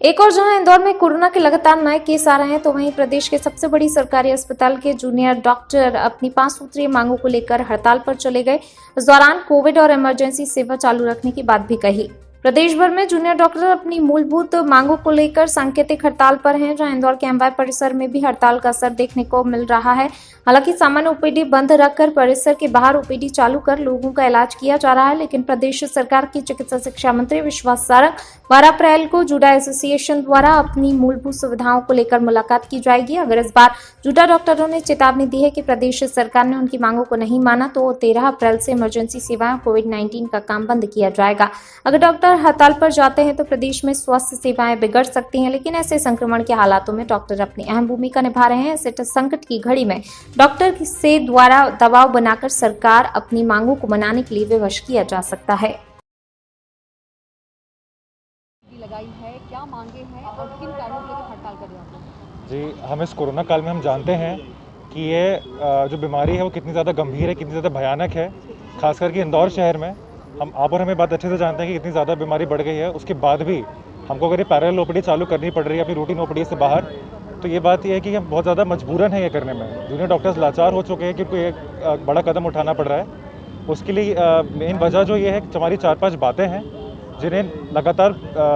एक और जहां इंदौर में कोरोना के लगातार नए केस आ रहे हैं, तो वहीं प्रदेश के सबसे बड़ी सरकारी अस्पताल के जूनियर डॉक्टर अपनी 5 सूत्रीय मांगों को लेकर हड़ताल पर चले गए। इस दौरान कोविड और इमरजेंसी सेवा चालू रखने की बात भी कही। प्रदेश भर में जूनियर डॉक्टर अपनी मूलभूत मांगों को लेकर सांकेतिक हड़ताल पर हैं, जहां इंदौर के एमवाय परिसर में भी हड़ताल का असर देखने को मिल रहा है। हालांकि सामान्य ओपीडी बंद रखकर परिसर के बाहर ओपीडी चालू कर लोगों का इलाज किया जा रहा है, लेकिन प्रदेश सरकार की चिकित्सा शिक्षा मंत्री विश्वास सारंग 12 अप्रैल को जूडा एसोसिएशन द्वारा अपनी मूलभूत सुविधाओं को लेकर मुलाकात की जाएगी। अगर इस बार जूडा डॉक्टरों ने चेतावनी दी है कि प्रदेश सरकार ने उनकी मांगों को नहीं माना तो 13 अप्रैल से इमरजेंसी सेवाएं कोविड-19 का काम बंद किया जाएगा। अगर डॉक्टर हड़ताल पर जाते हैं तो प्रदेश में स्वास्थ्य सेवाएं बिगड़ सकती हैं, लेकिन ऐसे संक्रमण के हालातों में डॉक्टर अपनी अहम भूमिका निभा रहे हैं। ऐसे संकट की घड़ी में डॉक्टर से द्वारा दबाव बनाकर सरकार अपनी मांगों को मनाने के लिए विवश किया जा सकता है। लगाई है, क्या मांगे हैं और किन कारणों को लेकर हड़ताल कर रहे हैं आप? जी, हम इस कोरोना काल में हम जानते हैं कि ये जो बीमारी है वो कितनी ज़्यादा गंभीर है, कितनी ज़्यादा भयानक है। खास करके इंदौर शहर में आप और हमें बात अच्छे से जानते हैं कि कितनी ज़्यादा बीमारी बढ़ गई है। उसके बाद भी हमको अगर ये पैरेलल ओपीडी चालू करनी पड़ रही है अपनी रूटीन ओपीडी से बाहर, तो ये बात ये है कि हम बहुत ज़्यादा मजबूरन है ये करने में। जूनियर डॉक्टर्स लाचार हो चुके हैं क्योंकि एक बड़ा कदम उठाना पड़ रहा है। उसके लिए मेन वजह जो ये है कि हमारी 4-5 बातें हैं जिन्हें लगातार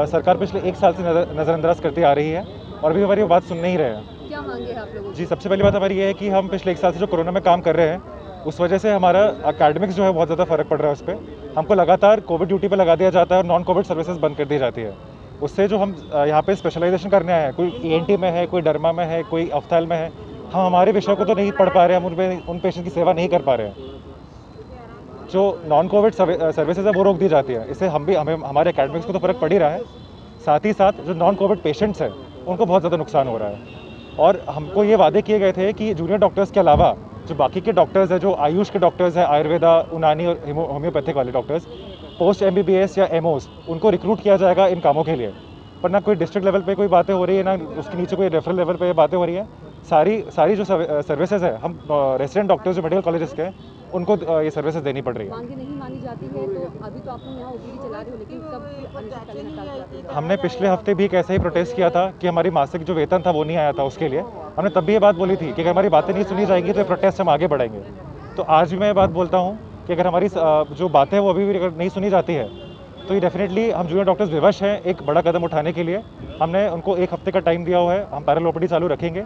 सरकार पिछले 1 साल से नज़रअंदाज करती आ रही है और अभी हमारी बात सुन नहीं रहे हैं। क्या मांगे हैं आप लोगों? जी, सबसे पहली बात हमारी ये है कि हम पिछले 1 साल से जो कोरोना में काम कर रहे हैं उस वजह से हमारा एकेडमिक्स जो है बहुत ज़्यादा फ़र्क पड़ रहा है। उस पर हमको लगातार कोविड ड्यूटी पर लगा दिया जाता है और नॉन कोविड सर्विसेज बंद कर दी जाती है। उससे जो हम यहाँ पे स्पेशलाइजेशन करने आए हैं, कोई ENT में है, कोई डर्मा में है, कोई ऑफ्थेल में है, हम हमारे विषय को तो नहीं पढ़ पा रहे हैं, हम उन पेशेंट की सेवा नहीं कर पा रहे हैं। जो नॉन कोविड सर्विसेज है वो रोक दी जाती है। इससे हमें हमारे एकेडमिक्स को तो फ़र्क पड़ ही रहा है, साथ ही साथ जो नॉन कोविड पेशेंट्स हैं उनको बहुत ज़्यादा नुकसान हो रहा है। और हमको ये वादे किए गए थे कि जूनियर डॉक्टर्स के अलावा जो बाकी के डॉक्टर्स हैं, जो आयुष के डॉक्टर्स हैं, आयुर्वेदा, यूनानी और होम्योपैथिक वाले डॉक्टर्स, पोस्ट MBBS या MOs, उनको रिक्रूट किया जाएगा इन कामों के लिए। पर ना कोई डिस्ट्रिक्ट लेवल पे कोई बातें हो रही है, ना उसके नीचे कोई रेफरल लेवल पे बातें हो रही है। सारी जो सर्विसेज है, हम रेसिडेंट डॉक्टर्स जो मेडिकल कॉलेजेस के हैं उनको ये सर्विसेज देनी पड़ रही है। मांगे नहीं मानी जाती है तो अभी तो आप लोग यहाँ ओपीडी चला रहे हो, लेकिन कब अनिश्चितकालीन हड़ताल चलाते हैं? हमने पिछले हफ्ते भी कैसे ही प्रोटेस्ट किया था कि हमारी मासिक जो वेतन था वो नहीं आया था। उसके लिए हमने तब भी ये बात बोली थी कि अगर हमारी बातें नहीं सुनी जाएंगी तो ये प्रोटेस्ट हम आगे बढ़ेंगे। तो आज भी मैं ये बात बोलता हूँ कि अगर हमारी जो बातें हैं वो अभी भी अगर नहीं सुनी जाती है तो ये डेफिनेटली हम जूनियर डॉक्टर्स विवश हैं एक बड़ा कदम उठाने के लिए। हमने उनको 1 हफ्ते का टाइम दिया हुआ है, हम पैरेलल ओपीडी चालू रखेंगे।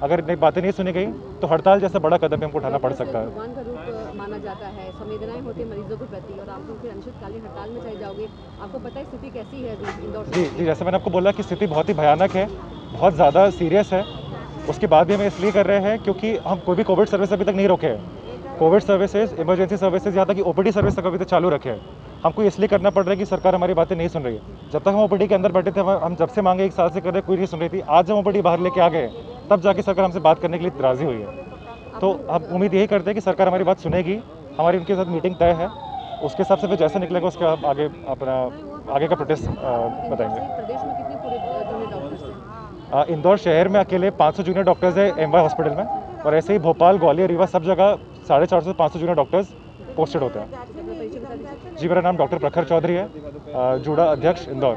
अगर नई बातें नहीं सुनी गई तो हड़ताल जैसा बड़ा कदम हमको उठाना पड़ सकता है। भगवान का रूप माना जाता है, संवेदनाएं होती है मरीजों के प्रति, और आप लोग फिर अनिश्चितकालीन हड़ताल में चले जाओगे। आपको पता है स्थिति कैसी है इंदौर? जी, जैसे मैंने आपको बोला कि स्थिति बहुत ही भयानक है, बहुत ज़्यादा सीरियस है। उसके बाद भी हम इसलिए कर रहे हैं क्योंकि हम कोई भी कोविड सर्विस अभी तक नहीं रोके हैं। कोविड सर्विसेज, इमरजेंसी सर्विसेज, यहाँ तक कि ओपीडी सर्विस तक अभी तक चालू रखे हैं। हमको इसलिए करना पड़ रहा है कि सरकार हमारी बातें नहीं सुन रही है। जब तक हम ओपीडी के अंदर बैठे थे, हम जब से मांगे 1 साल से कर रहे, कोई नहीं सुन रही थी। आज जब ओपीडी बाहर लेके आ गए तब जाके सरकार हमसे बात करने के लिए राजी हुई है। तो हम उम्मीद यही करते हैं कि सरकार हमारी बात सुनेगी। हमारी उनके साथ मीटिंग तय है, उसके हिसाब से फिर जैसे निकलेगा उसके आप आगे का प्रोटेस्ट बताएंगे। प्रदेश में कितने पूरे जूनियर डॉक्टर्स हैं? इंदौर शहर में अकेले 500 जूनियर डॉक्टर्स हैं एमवाय हॉस्पिटल में, और ऐसे ही भोपाल, ग्वालियर, रीवा सब जगह 450 से 500 जूनियर डॉक्टर्स पोस्टेड होते हैं। जी, मेरा नाम डॉक्टर प्रखर चौधरी है, जूडा अध्यक्ष इंदौर।